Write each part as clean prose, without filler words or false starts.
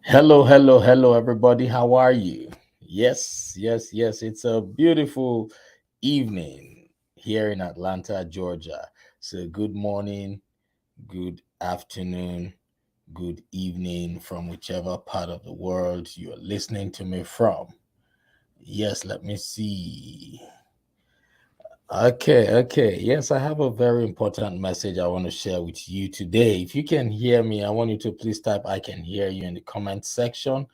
Hello, hello, hello, everybody. How are you? Yes. It's a beautiful evening here in Atlanta, Georgia. So, good morning, good afternoon, good evening from whichever part of the world you're listening to me from. Yes, let me see. Okay. Yes, I have a very important message I want to share with you today. If you can hear me, I want you to please type I can hear you in the comment section.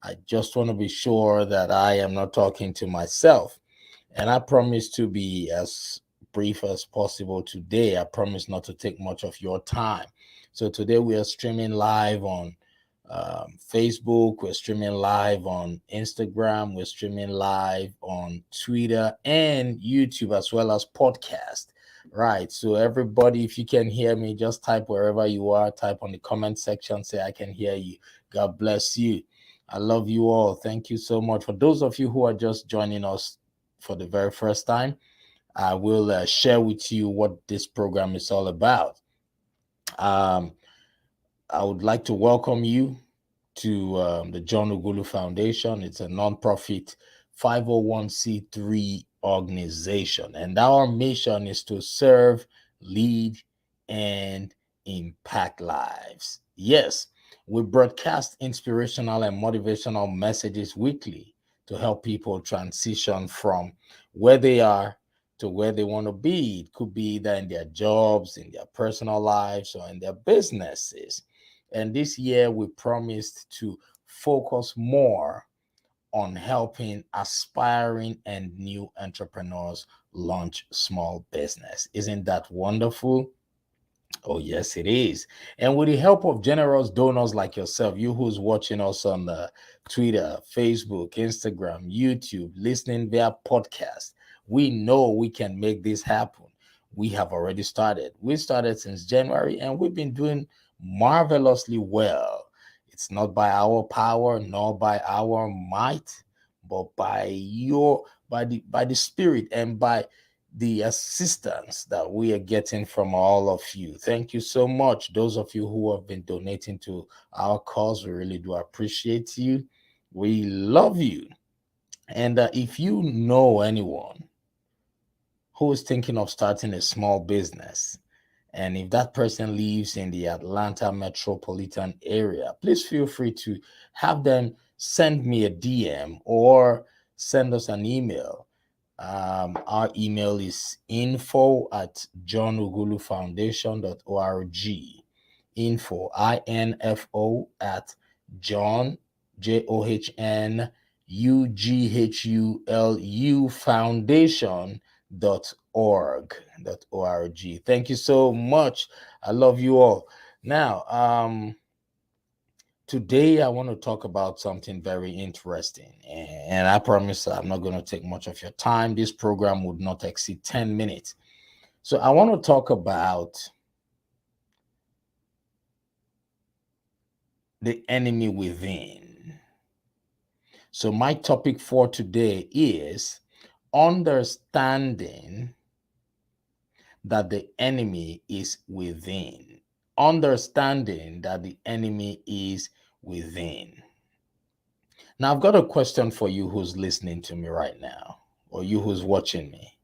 I just want to be sure that I am not talking to myself. And I promise to be as brief as possible today. I promise not to take much of your time. So today we are streaming live on Facebook, we're streaming live on Instagram, we're streaming live on Twitter and YouTube, as well as podcast. Right. So everybody, if you can hear me, just type wherever you are, type on the comment section, say I can hear you. God bless you. I love you all. Thank you so much. For those of you who are just joining us for the very first time, I will share with you what this program is all about. Um, I would like to welcome you to the John Ughulu Foundation. It's a nonprofit 501c3 organization, and our mission is to serve, lead, and impact lives. Yes, we broadcast inspirational and motivational messages weekly to help people transition from where they are to where they want to be. It could be either in their jobs, in their personal lives, or in their businesses. And this year, we promised to focus more on helping aspiring and new entrepreneurs launch small business. Isn't that wonderful? Oh, yes, it is. And with the help of generous donors like yourself, you who's watching us on Twitter, Facebook, Instagram, YouTube, listening via podcast, we know we can make this happen. We have already started. We started since January and we've been doing marvelously well. It's not by our power nor by our might, but by the spirit and by the assistance that we are getting from all of you. Thank you so much. Those of you who have been donating to our cause, we really do appreciate you. We love you. And if you know anyone who is thinking of starting a small business, and if that person lives in the Atlanta metropolitan area, please feel free to have them send me a DM or send us an email. Our email is info at johnughulufoundation.org. Info at John JOHNUGHULU foundation.org. Thank you so much. I love you all. Now, today I want to talk about something very interesting, and I promise I'm not going to take much of your time. This program would not exceed 10 minutes. So I want to talk about the enemy within. So my topic for today is understanding that the enemy is within. Understanding that the enemy is within. Now, I've got a question for you who's listening to me right now, or you who's watching me.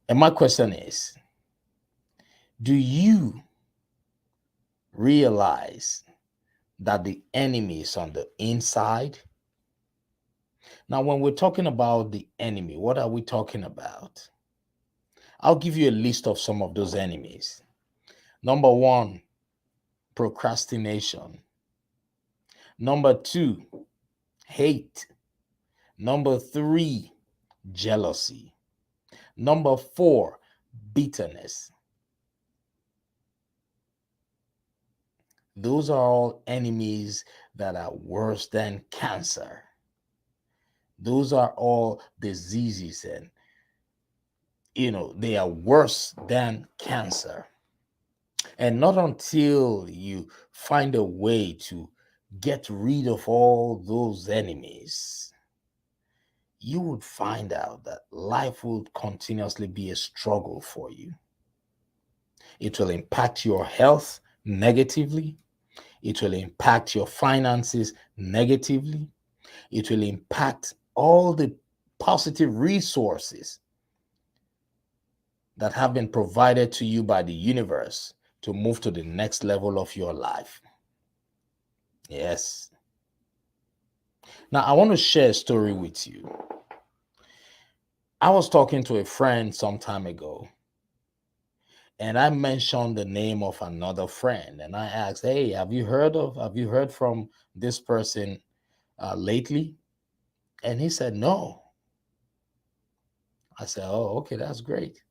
And my question is, do you realize that the enemy is on the inside? Now, when we're talking about the enemy, what are we talking about? I'll give you a list of some of those enemies. Number one, procrastination. Number two, hate. Number three, jealousy. Number four, bitterness. Those are all enemies that are worse than cancer. Those are all diseases, and they are worse than cancer. And not until you find a way to get rid of all those enemies, you would find out that life will continuously be a struggle for you. It will impact your health negatively. It will impact your finances negatively. It will impact all the positive resources that have been provided to you by the universe to move to the next level of your life. Yes. Now, I want to share a story with you. I was talking to a friend some time ago, and I mentioned the name of another friend, and I asked, "Hey, have you heard from this person lately?" And he said, "No." I said, "Oh, okay, that's great."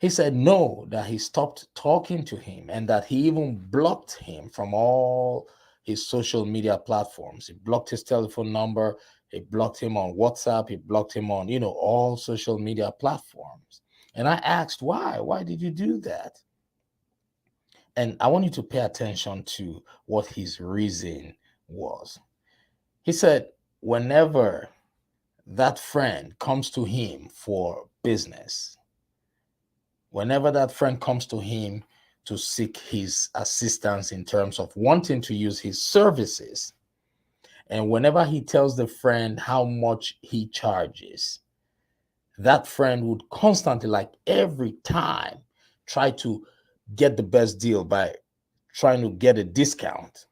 He said no, that he stopped talking to him and that he even blocked him from all his social media platforms. He blocked his telephone number, he blocked him on WhatsApp, he blocked him on, all social media platforms. And I asked, why? Why did you do that? And I want you to pay attention to what his reason was. He said, whenever that friend comes to him for business, whenever that friend comes to him to seek his assistance in terms of wanting to use his services, and whenever he tells the friend how much he charges, that friend would constantly, like every time, try to get the best deal by trying to get a discount.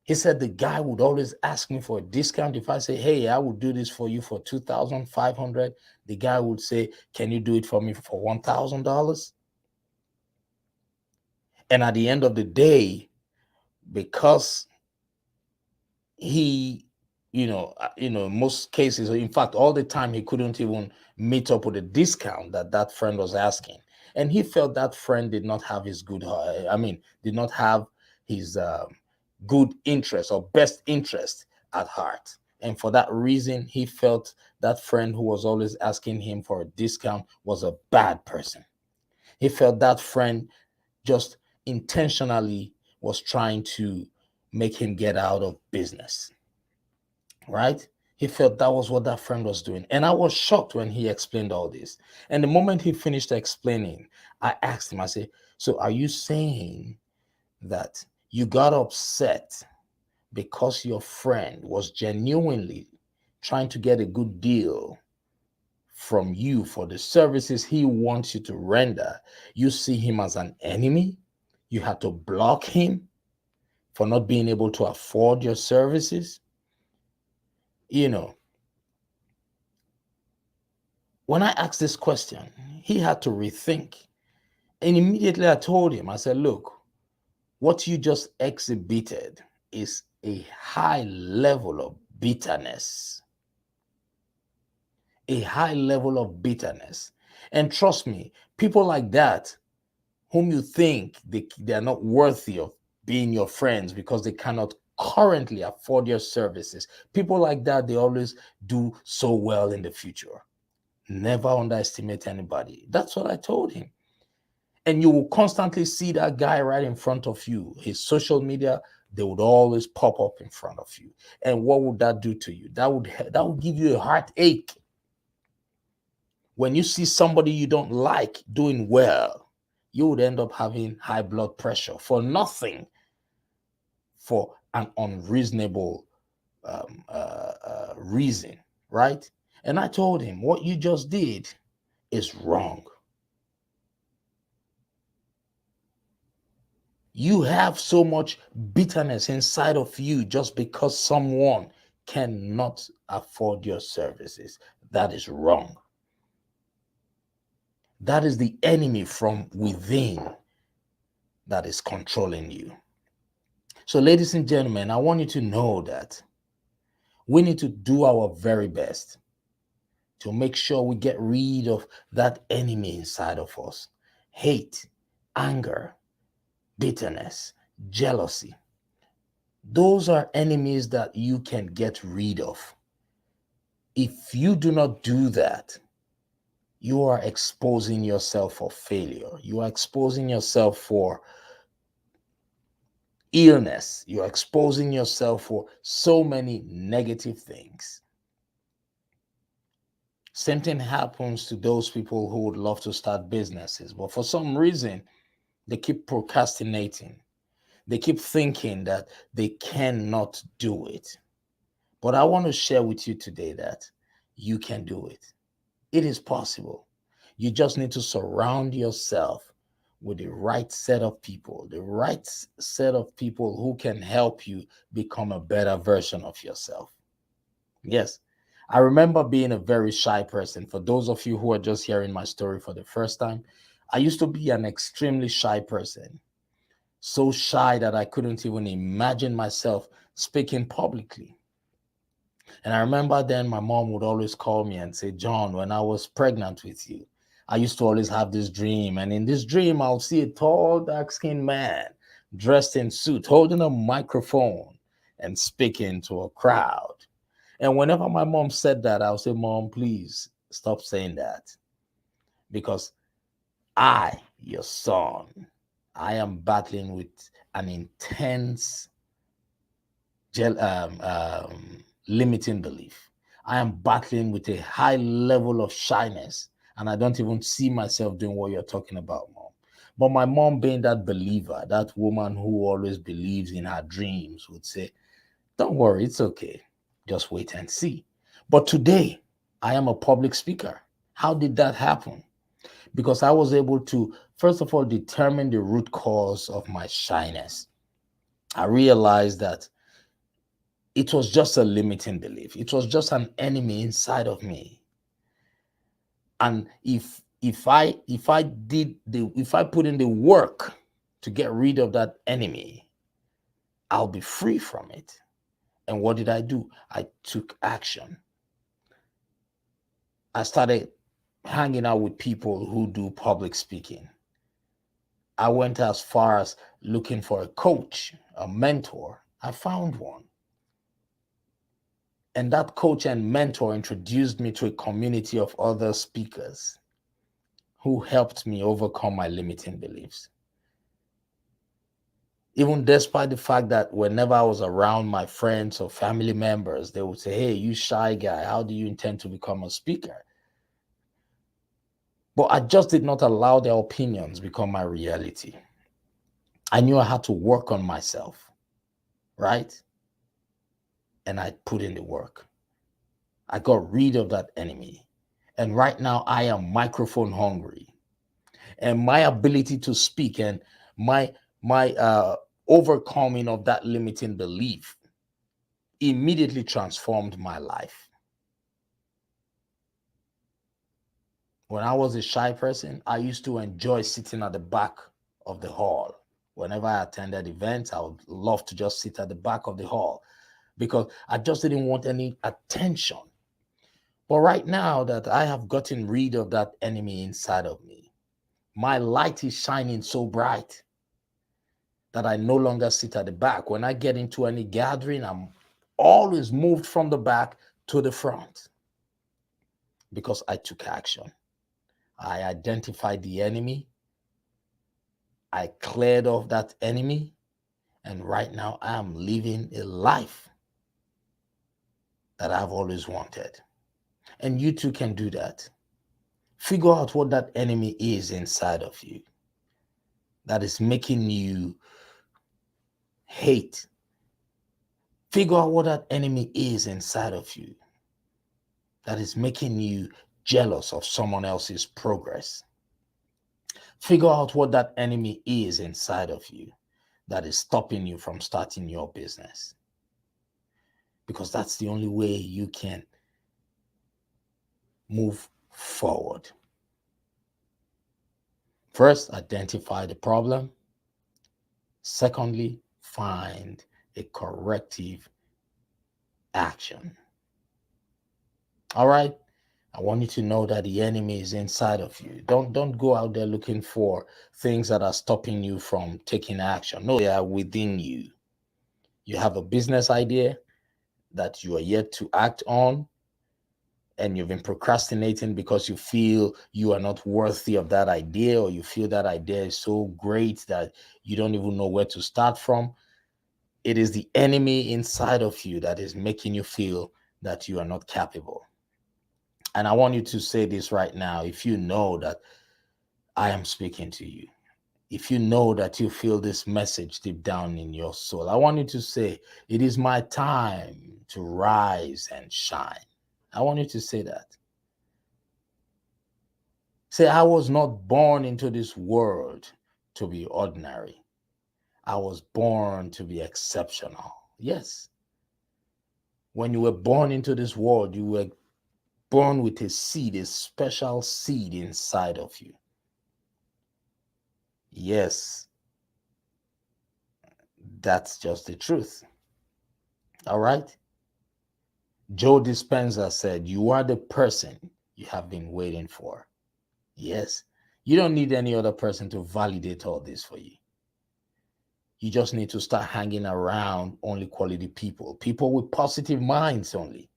He said the guy would always ask me for a discount. If I say, "Hey, I will do this for you for 2,500, the guy would say, "Can you do it for me for $1,000? And at the end of the day, because he, in most cases, in fact, all the time, he couldn't even meet up with a discount that friend was asking. And he felt that friend did not have his did not have his good interest or best interest at heart. And for that reason, he felt that friend who was always asking him for a discount was a bad person. He felt that friend just intentionally was trying to make him get out of business, right? He felt that was what that friend was doing. And I was shocked when he explained all this. And the moment he finished explaining, I asked him, I said, "So are you saying that you got upset because your friend was genuinely trying to get a good deal from you for the services he wants you to render? You see him as an enemy? You had to block him for not being able to afford your services?" You know, when I asked this question, he had to rethink. And immediately I told him, I said, "Look, what you just exhibited is a high level of bitterness, a high level of bitterness. And trust me, people like that, whom you think they are not worthy of being your friends because they cannot currently afford your services, people like that, they always do so well in the future. Never underestimate anybody." That's what I told him. And you will constantly see that guy right in front of you. His social media, they would always pop up in front of you. And what would that do to you? That would give you a heartache. When you see somebody you don't like doing well, you would end up having high blood pressure for nothing, for an unreasonable reason, right? And I told him, what you just did is wrong. You have so much bitterness inside of you just because someone cannot afford your services. That is wrong. That is the enemy from within that is controlling you. So, ladies and gentlemen, I want you to know that we need to do our very best to make sure we get rid of that enemy inside of us: hate, anger, bitterness, jealousy. Those are enemies that you can get rid of. If you do not do that, you are exposing yourself for failure. You are exposing yourself for illness. You are exposing yourself for so many negative things. Same thing happens to those people who would love to start businesses, but for some reason, they keep procrastinating. They keep thinking that they cannot do it. But I want to share with you today that you can do it. It is possible. You just need to surround yourself with the right set of people, the right set of people who can help you become a better version of yourself. Yes, I remember being a very shy person. For those of you who are just hearing my story for the first time, I used to be an extremely shy person, so shy that I couldn't even imagine myself speaking publicly. And I remember then my mom would always call me and say, John, when I was pregnant with you, I used to always have this dream. And in this dream, I'll see a tall, dark skinned man dressed in suit, holding a microphone and speaking to a crowd. And whenever my mom said that, I'll say, Mom, please stop saying that. Because I, your son, I am battling with an intense limiting belief. I am battling with a high level of shyness, and I don't even see myself doing what you're talking about, Mom. But my mom, being that believer, that woman who always believes in her dreams, would say, don't worry, it's okay. Just wait and see. But today, I am a public speaker. How did that happen? Because I was able to, first of all, determine the root cause of my shyness. I realized that it was just a limiting belief. It was just an enemy inside of me. And if I put in the work to get rid of that enemy, I'll be free from it. And what did I do? I took action. I started hanging out with people who do public speaking. I went as far as looking for a coach, a mentor. I found one. And that coach and mentor introduced me to a community of other speakers who helped me overcome my limiting beliefs. Even despite the fact that whenever I was around my friends or family members, they would say, hey, you shy guy, how do you intend to become a speaker? But I just did not allow their opinions become my reality. I knew I had to work on myself, right? And I put in the work. I got rid of that enemy. And right now I am microphone hungry. And my ability to speak and my overcoming of that limiting belief immediately transformed my life. When I was a shy person, I used to enjoy sitting at the back of the hall. Whenever I attended events, I would love to just sit at the back of the hall because I just didn't want any attention. But right now that I have gotten rid of that enemy inside of me, my light is shining so bright that I no longer sit at the back. When I get into any gathering, I'm always moved from the back to the front because I took action. I identified the enemy. I cleared off that enemy. And right now I am living a life that I've always wanted. And you too can do that. Figure out what that enemy is inside of you that is making you hate. Figure out what that enemy is inside of you that is making you jealous of someone else's progress. Figure out what that enemy is inside of you that is stopping you from starting your business. Because that's the only way you can move forward. First, identify the problem. Secondly, find a corrective action. All right? I want you to know that the enemy is inside of you. Don't go out there looking for things that are stopping you from taking action. No, they are within you. You have a business idea that you are yet to act on, and you've been procrastinating because you feel you are not worthy of that idea, or you feel that idea is so great that you don't even know where to start from. It is the enemy inside of you that is making you feel that you are not capable. And I want you to say this right now. If you know that I am speaking to you, If you know that you feel this message deep down in your soul, I want you to say, it is my time to rise and shine. I want you to say that. Say, I was not born into this world to be ordinary. I was born to be exceptional. Yes. When you were born into this world, you were born with a seed, a special seed inside of you. Yes, that's just the truth. All right. Joe Dispenza said, you are the person you have been waiting for. Yes. You don't need any other person to validate all this for you. You just need to start hanging around only quality people, people with positive minds only,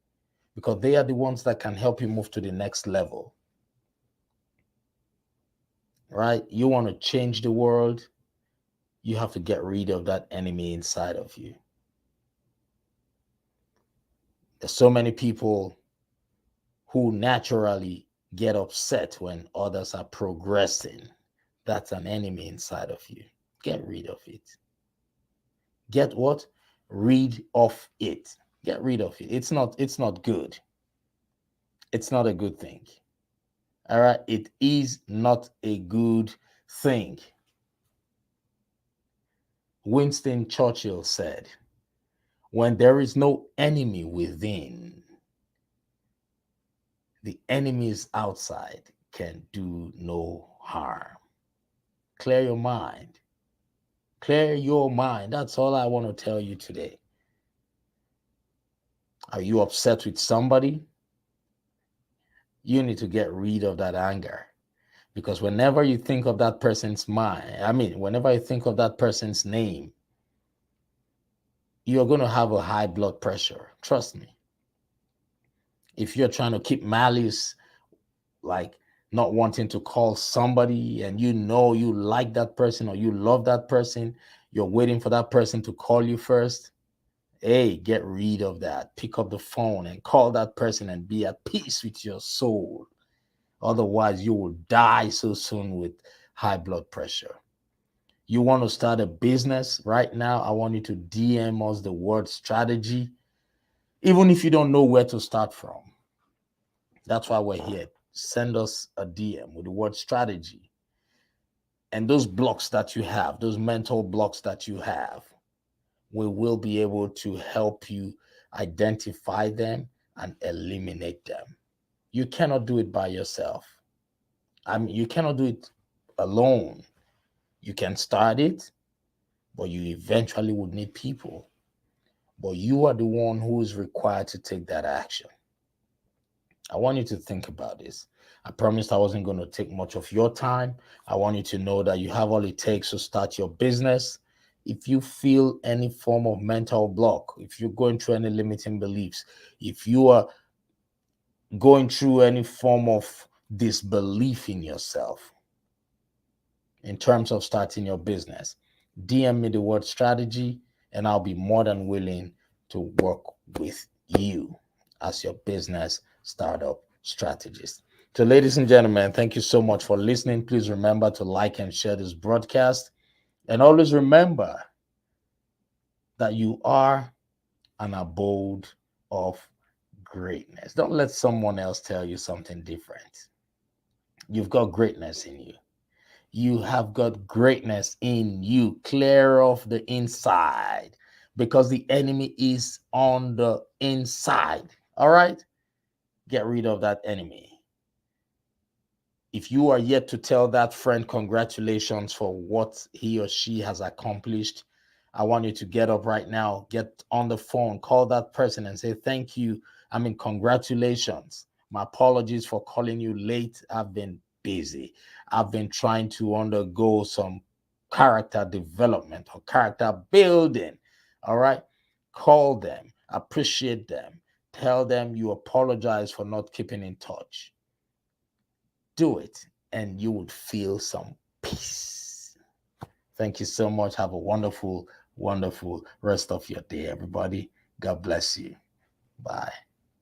because they are the ones that can help you move to the next level. Right? You want to change the world, you have to get rid of that enemy inside of you. There's so many people who naturally get upset when others are progressing. That's an enemy inside of you. Get rid of it. Get what? Rid of it. Get rid of it. It's not good. It's not a good thing. All right? It is not a good thing. Winston Churchill said, when there is no enemy within, the enemies outside can do no harm. Clear your mind. Clear your mind. That's all I want to tell you today. Are you upset with somebody? You need to get rid of that anger. Because whenever you think of that person's whenever you think of that person's name, you're going to have a high blood pressure. Trust me. If you're trying to keep malice, like not wanting to call somebody, and you know you like that person or you love that person, you're waiting for that person to call you first. Hey, get rid of that. Pick up the phone and call that person and be at peace with your soul. Otherwise, you will die so soon with high blood pressure. You want to start a business right now? I want you to DM us the word strategy, even if you don't know where to start from. That's why we're here. Send us a DM with the word strategy. And those blocks that you have, those mental blocks that you have, we will be able to help you identify them and eliminate them. You cannot do it by yourself. You cannot do it alone. You can start it, but you eventually would need people. But you are the one who is required to take that action. I want you to think about this. I promised I wasn't going to take much of your time. I want you to know that you have all it takes to start your business. If you feel any form of mental block, if you're going through any limiting beliefs, if you are going through any form of disbelief in yourself in terms of starting your business, DM me the word strategy, and I'll be more than willing to work with you as your business startup strategist. So, ladies and gentlemen, thank you so much for listening. Please remember to like and share this broadcast. And always remember that you are an abode of greatness. Don't let someone else tell you something different. You've got greatness in you. You have got greatness in you. Clear off the inside, because the enemy is on the inside. All right? Get rid of that enemy. If you are yet to tell that friend congratulations for what he or she has accomplished, I want you to get up right now, get on the phone, call that person and say, thank you. Congratulations. My apologies for calling you late. I've been busy. I've been trying to undergo some character development or character building. All right. Call them, appreciate them, tell them you apologize for not keeping in touch. Do it, and you would feel some peace. Thank you so much. Have a wonderful, wonderful rest of your day, everybody. God bless you. Bye.